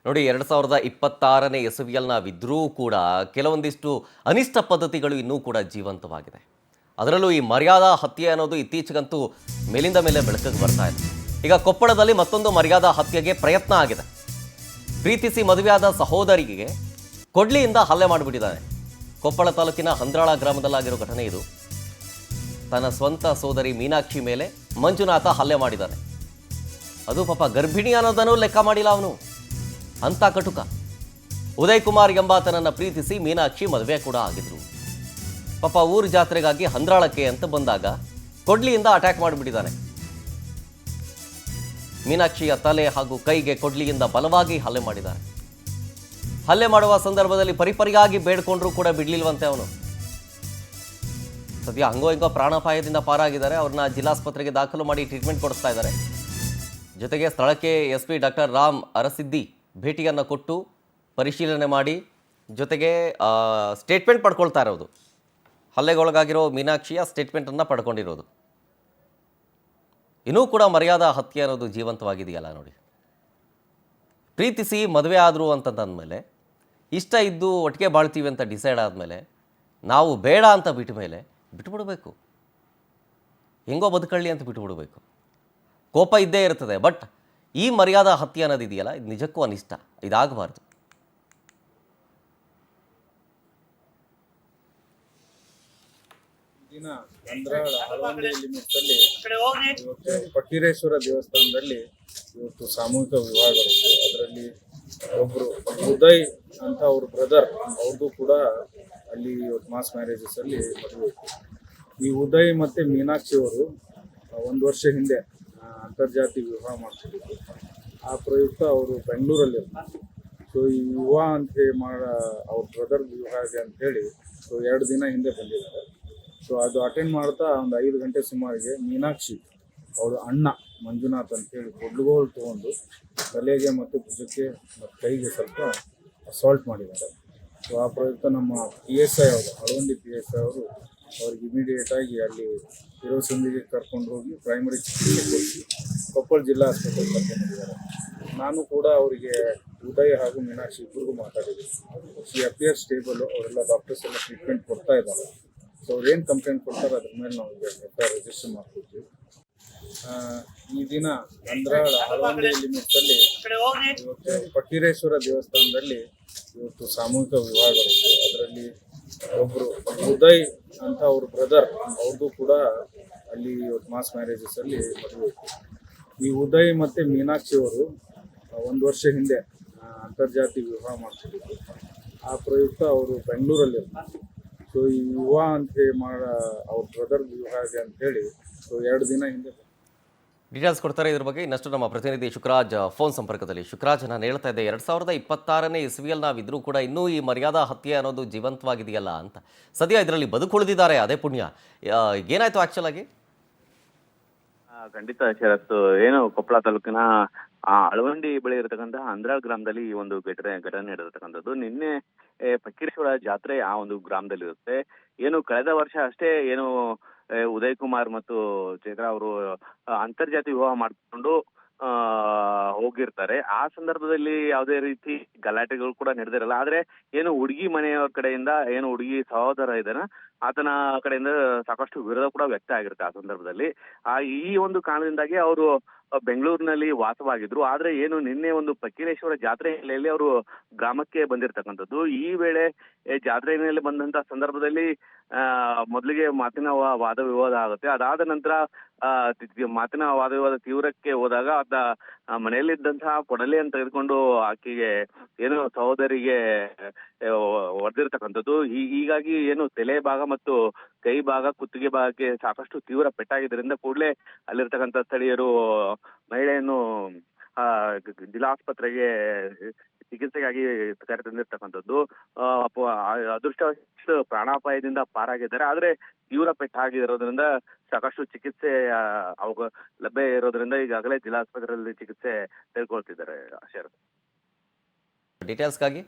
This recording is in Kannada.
ನೋಡಿ 2026ನೇ ಇಸವಿಯಲ್ಲಿ ನಾವಿದ್ರೂ ಕೂಡ ಕೆಲವೊಂದಿಷ್ಟು ಅನಿಷ್ಟ ಪದ್ಧತಿಗಳು ಇನ್ನೂ ಕೂಡ ಜೀವಂತವಾಗಿದೆ. ಅದರಲ್ಲೂ ಈ ಮರ್ಯಾದಾ ಹತ್ಯೆ ಅನ್ನೋದು ಇತ್ತೀಚೆಗಂತೂ ಮೇಲಿಂದ ಮೇಲೆ ಬೆಳಕಿಗೆ ಬರ್ತಾ ಇದೆ. ಈಗ ಕೊಪ್ಪಳದಲ್ಲಿ ಮತ್ತೊಂದು ಮರ್ಯಾದಾ ಹತ್ಯೆಗೆ ಪ್ರಯತ್ನ ಆಗಿದೆ. ಪ್ರೀತಿಸಿ ಮದುವೆಯಾದ ಸಹೋದರಿಗೆ ಕೊಡ್ಲಿಯಿಂದ ಹಲ್ಲೆ ಮಾಡಿಬಿಟ್ಟಿದ್ದಾನೆ. ಕೊಪ್ಪಳ ತಾಲೂಕಿನ ಹಂದ್ರಾಳ ಗ್ರಾಮದಲ್ಲಾಗಿರೋ ಘಟನೆ ಇದು. ತನ್ನ ಸ್ವಂತ ಸೋದರಿ ಮೀನಾಕ್ಷಿ ಮೇಲೆ ಮಂಜುನಾಥ ಹಲ್ಲೆ ಮಾಡಿದ್ದಾನೆ. ಅದು ಪಾಪ ಗರ್ಭಿಣಿ ಅನ್ನೋದನ್ನು ಲೆಕ್ಕ ಮಾಡಿಲ್ಲ ಅವನು. ಅಂತ ಕಟುಕ. ಉದಯ್ ಕುಮಾರ್ ಎಂಬಾತನನ್ನ ಪ್ರೀತಿಸಿ ಮೀನಾಕ್ಷಿ ಮದುವೆ ಕೂಡ ಆಗಿದ್ರು. ಪಾಪ ಊರು ಜಾತ್ರೆಗಾಗಿ ಹಂದ್ರಾಳಕ್ಕೆ ಅಂತ ಬಂದಾಗ ಕೊಡ್ಲಿಯಿಂದ ಅಟ್ಯಾಕ್ ಮಾಡಿಬಿಟ್ಟಿದ್ದಾನೆ. ಮೀನಾಕ್ಷಿಯ ತಲೆ ಹಾಗೂ ಕೈಗೆ ಕೊಡ್ಲಿಯಿಂದ ಬಲವಾಗಿ ಹಲ್ಲೆ ಮಾಡಿದ್ದಾನೆ. ಹಲ್ಲೆ ಮಾಡುವ ಸಂದರ್ಭದಲ್ಲಿ ಪರಿಪರಿಯಾಗಿ ಬೇಡ್ಕೊಂಡ್ರೂ ಕೂಡ ಬಿಡ್ಲಿಲ್ವಂತೆ ಅವನು. ಸದ್ಯ ಹಂಗೋ ಹಿಂಗೋ ಪ್ರಾಣಾಪಾಯದಿಂದ ಪಾರಾಗಿದ್ದಾರೆ. ಅವ್ರನ್ನ ಜಿಲ್ಲಾಸ್ಪತ್ರೆಗೆ ದಾಖಲು ಮಾಡಿ ಟ್ರೀಟ್ಮೆಂಟ್ ಕೊಡಿಸ್ತಾ ಇದ್ದಾರೆ. ಜೊತೆಗೆ ಸ್ಥಳಕ್ಕೆ SP ಡಾಕ್ಟರ್ ರಾಮ್ ಅರಸಿದ್ದಿ ಭೇಟಿಯನ್ನು ಕೊಟ್ಟು ಪರಿಶೀಲನೆ ಮಾಡಿ ಜೊತೆಗೆ ಸ್ಟೇಟ್ಮೆಂಟ್ ಪಡ್ಕೊಳ್ತಾ ಇರೋದು. ಹಲ್ಲೆಗೊಳಗಾಗಿರೋ ಮೀನಾಕ್ಷಿಯ ಸ್ಟೇಟ್ಮೆಂಟನ್ನು ಪಡ್ಕೊಂಡಿರೋದು. ಇನ್ನೂ ಕೂಡ ಮರ್ಯಾದಾ ಹತ್ಯೆ ಅನ್ನೋದು ಜೀವಂತವಾಗಿದೆಯಲ್ಲ ನೋಡಿ. ಪ್ರೀತಿಸಿ ಮದುವೆ ಆದರು ಅಂತಂದಮೇಲೆ ಇಷ್ಟ ಇದ್ದು ಒಟ್ಟಿಗೆ ಬಾಳ್ತೀವಿ ಅಂತ ಡಿಸೈಡ್ ಆದಮೇಲೆ ನಾವು ಬೇಡ ಅಂತ ಬಿಟ್ಟ ಮೇಲೆ ಬಿಟ್ಬಿಡ್ಬೇಕು. ಹೆಂಗೋ ಬದುಕಳ್ಳಿ ಅಂತ ಬಿಟ್ಬಿಡ್ಬೇಕು. ಕೋಪ ಇದ್ದೇ ಇರ್ತದೆ. ಬಟ್ ಈ ಮರ್ಯಾದಾ ಹತ್ಯೆ ಅನ್ನೋದಿದೆಯಲ್ಲ, ಇದು ನಿಜಕ್ಕೂ ಅನಿಷ್ಟ. ಇದಾಗಬಾರ್ದು. ಫಕೀರೇಶ್ವರ ದೇವಸ್ಥಾನದಲ್ಲಿ ಇವತ್ತು ಸಾಮೂಹಿಕ ವಿವಾಹಗಳಿತ್ತು. ಅದರಲ್ಲಿ ಒಬ್ರು ಉದಯ್ ಅಂತ ಅವ್ರ ಬ್ರದರ್, ಅವ್ರದ್ದು ಕೂಡ ಅಲ್ಲಿ ಇವತ್ತು ಮಾಸ್ ಮ್ಯಾರೇಜಸ್ ಅಲ್ಲಿ ಮದುವೆ ಇತ್ತು. ಈ ಉದಯ್ ಮತ್ತೆ ಮೀನಾಕ್ಷಿ ಅವರು 1 ವರ್ಷ ಹಿಂದೆ ಅಂತರ್ಜಾತಿ ವಿವಾಹ ಮಾಡ್ತಿದ್ರು. ಆ ಪ್ರಯುಕ್ತ ಅವರು ಬೆಂಗಳೂರಲ್ಲಿರ್ತಾರೆ. ಸೊ ಈ ವಿವಾಹ ಅಂತ ಅವ್ರ ಬ್ರದರ್ ವಿವಾಹ ಇದೆ ಅಂತ ಹೇಳಿ 2 ದಿನ ಹಿಂದೆ ಬಂದಿದ್ದಾರೆ. ಸೊ ಅದು ಅಟೆಂಡ್ ಮಾಡ್ತಾ ಒಂದು 5 ಗಂಟೆ ಸುಮಾರಿಗೆ ಮೀನಾಕ್ಷಿ ಅವ್ರ ಅಣ್ಣ ಮಂಜುನಾಥ್ ಅಂತೇಳಿ ಕೊಡ್ಲುಗೋಲು ತೊಗೊಂಡು ತಲೆಗೆ ಮತ್ತು ಭುಜಕ್ಕೆ ಮತ್ತು ಕೈಗೆ ಸ್ವಲ್ಪ ಅಸಾಲ್ಟ್ ಮಾಡಿದ್ದಾರೆ. ಸೊ ಆ ಪ್ರಯುಕ್ತ ನಮ್ಮ PSI ಅವರು ಅಳವಂಡಿ PSI ಅವರು ಅವ್ರಿಗೆ ಇಮಿಡಿಯೇಟಾಗಿ ಅಲ್ಲಿ ಹಿರೋಸಂದಿಗೆ ಕರ್ಕೊಂಡು ಹೋಗಿ ಪ್ರೈಮರಿ ಚಿಕಿತ್ಸೆ ಕೊಡಿಸಿ ಕೊಪ್ಪಳ ಜಿಲ್ಲಾ ಆಸ್ಪತ್ರೆಗೆ ಕರ್ಕೊಂಡಿದ್ದಾರೆ. ನಾನು ಕೂಡ ಅವರಿಗೆ ಉದಯ್ ಹಾಗೂ ಮೀನಾಕ್ಷಿ ಇಬ್ಬರಿಗೂ ಮಾತಾಡಿದ್ದೀನಿ. She appear stable. ಅವರೆಲ್ಲ ಡಾಕ್ಟರ್ಸ್ ಎಲ್ಲ ಟ್ರೀಟ್ಮೆಂಟ್ ಕೊಡ್ತಾ ಇದ್ದಾರೆ. ಸೊ ಅವ್ರು ಏನು ಕಂಪ್ಲೇಂಟ್ ಕೊಡ್ತಾರೆ ಅದ್ರ ಮೇಲೆ ನಾವು FIR ರಿಜಿಸ್ಟರ್ ಮಾಡ್ಕೊಡ್ತೀವಿ. ಈ ದಿನ ಅಳವಂಡಿ ಲಿಮಿಟ್ಸಲ್ಲಿ ಇವತ್ತು ಫಕೀರೇಶ್ವರ ದೇವಸ್ಥಾನದಲ್ಲಿ ಇವತ್ತು ಸಾಮೂಹಿಕ ವಿವಾಹಗಳಿತ್ತು. ಅದರಲ್ಲಿ ಒಬ್ರು ಉದಯ್ ಅಂತ ಅವ್ರ ಬ್ರದರ್, ಅವ್ರದ್ದು ಕೂಡ ಅಲ್ಲಿ ಇವತ್ತು ಮಾಸ್ ಮ್ಯಾರೇಜಸ್ ಅಲ್ಲಿ ಮದುವೆ ಇತ್ತು. ಈ ಉದಯ್ ಮತ್ತೆ ಮೀನಾಕ್ಷಿ ಅವರು 1 ವರ್ಷ ಹಿಂದೆ ಅಂತರ್ಜಾತಿ ವಿವಾಹ ಮಾಡ್ತಿದ್ರು. ಆ ಪ್ರಯುಕ್ತ ಅವರು ಬೆಂಗಳೂರಲ್ಲಿರ್ತಾರೆ. ಸೊ ಈ ವಿವಾಹ ಅಂತ ಅವ್ರ ಬ್ರದರ್ ವಿವಾಹ ಇದೆ ಅಂತ ಹೇಳಿ 2 ದಿನ ಹಿಂದೆ ಡೀಟೇಲ್ಸ್ ಕೊಡ್ತಾರೆ ಇದ್ರ ಬಗ್ಗೆ. ಇನ್ನಷ್ಟು ನಮ್ಮ ಪ್ರತಿನಿಧಿ ಶುಕ್ರಾಜ್ ಫೋನ್ ಸಂಪರ್ಕದಲ್ಲಿ. ಶುಕ್ರಾಜ್, ನಾನು ಹೇಳ್ತಾ ಇದ್ದೆ 2026ನೇ ಇಸವಿಯಲ್ಲಿ ನಾವಿದ್ರೂ ಕೂಡ ಇನ್ನೂ ಈ ಮರ್ಯಾದಾ ಹತ್ಯೆ ಅನ್ನೋದು ಜೀವಂತವಾಗಿದೆಯಲ್ಲ ಅಂತ. ಸದ್ಯ ಇದರಲ್ಲಿ ಬದುಕುಳಿದಿದ್ದಾರೆ, ಅದೇ ಪುಣ್ಯ. ಏನಾಯ್ತು ಆಕ್ಚುಲ್ ಆಗಿ? ಖಂಡಿತ ಶರತ್, ಏನು ಕೊಪ್ಪಳ ತಾಲೂಕಿನ ಅಳವಂಡಿ ಬಳಿ ಇರತಕ್ಕಂತಹ ಹಂದ್ರಾಳ್ ಗ್ರಾಮದಲ್ಲಿ ಈ ಒಂದು ಘಟನೆ ನಡೆದಿರ್ತಕ್ಕಂಥದ್ದು. ನಿನ್ನೆ ಫಕೀರೇಶ್ವರ ಜಾತ್ರೆ ಆ ಒಂದು ಗ್ರಾಮದಲ್ಲಿ ಇರುತ್ತೆ. ಏನು ಕಳೆದ ವರ್ಷ ಅಷ್ಟೇ ಏನು ಉದಯ್ ಕುಮಾರ್ ಮತ್ತು ಚೈತ್ರಾ ಅವರು ಅಂತರ್ಜಾತಿ ವಿವಾಹ ಮಾಡಿಕೊಂಡು ಹೋಗಿರ್ತಾರೆ. ಆ ಸಂದರ್ಭದಲ್ಲಿ ಯಾವುದೇ ರೀತಿ ಗಲಾಟೆಗಳು ಕೂಡ ನಡೆದಿರಲ್ಲ. ಆದ್ರೆ ಏನು ಹುಡುಗಿ ಮನೆಯವರ ಕಡೆಯಿಂದ ಏನು ಹುಡುಗಿ ಸಹೋದರ ಇದ್ದಾನ ಆತನ ಕಡೆಯಿಂದ ಸಾಕಷ್ಟು ವಿರೋಧ ಕೂಡ ವ್ಯಕ್ತ ಆಗಿರುತ್ತೆ ಆ ಸಂದರ್ಭದಲ್ಲಿ. ಈ ಒಂದು ಕಾರಣದಿಂದಾಗಿ ಅವರು ಬೆಂಗಳೂರಿನಲ್ಲಿ ವಾಸವಾಗಿದ್ರು. ಆದ್ರೆ ಏನು ನಿನ್ನೆ ಒಂದು ಫಕೀರೇಶ್ವರ ಜಾತ್ರೆ ಹಿನ್ನೆಲೆಯಲ್ಲಿ ಅವರು ಗ್ರಾಮಕ್ಕೆ ಬಂದಿರತಕ್ಕಂಥದ್ದು. ಈ ವೇಳೆ ಜಾತ್ರೆ ಹಿನ್ನೆಲೆ ಬಂದಂತ ಸಂದರ್ಭದಲ್ಲಿ ಮೊದಲಿಗೆ ಮಾತಿನ ವಾದ ವಿವಾದ ಆಗುತ್ತೆ. ಅದಾದ ನಂತರ ಮಾತಿನ ವಾದ ವಿವಾದ ತೀವ್ರಕ್ಕೆ ಹೋದಾಗ ಆತ ಮನೆಯಲ್ಲಿದ್ದಂತಹ ಕೊಡಲಿಯನ್ನು ತೆಗೆದುಕೊಂಡು ಆಕೆಗೆ ಏನು ಸಹೋದರಿಗೆ ಹೊಡೆದಿರ್ತಕ್ಕಂಥದ್ದು. ಹೀಗಾಗಿ ಏನು ತಲೆ ಭಾಗ ಮತ್ತು ಕೈ ಭಾಗ, ಕುತ್ತಿಗೆ ಭಾಗಕ್ಕೆ ಸಾಕಷ್ಟು ತೀವ್ರ ಪೆಟ್ಟಾಗಿದ್ದರಿಂದ ಕೂಡಲೇ ಅಲ್ಲಿರ್ತಕ್ಕಂಥ ಸ್ಥಳೀಯರು ಮಹಿಳೆಯನ್ನು ಜಿಲ್ಲಾಸ್ಪತ್ರೆಗೆ ಚಿಕಿತ್ಸೆಗಾಗಿ ಕರೆತಂದಿರ್ತಕ್ಕಂಥದ್ದು. ಅದೃಷ್ಟವಶಾತ್ ಪ್ರಾಣಾಪಾಯದಿಂದ ಪಾರಾಗಿದ್ದಾರೆ. ಆದ್ರೆ ತೀವ್ರ ಪೆಟ್ಟಾಗಿರೋದ್ರಿಂದ ಸಾಕಷ್ಟು ಚಿಕಿತ್ಸೆ ಲಭ್ಯ ಇರೋದ್ರಿಂದ ಈಗಾಗಲೇ ಜಿಲ್ಲಾಸ್ಪತ್ರೆಯಲ್ಲಿ ಚಿಕಿತ್ಸೆ ತೆಗೆದುಕೊಳ್ತಿದ್ದಾರೆ. ಶರತ್, ಡೀಟೇಲ್ಸ್ಗಾಗಿ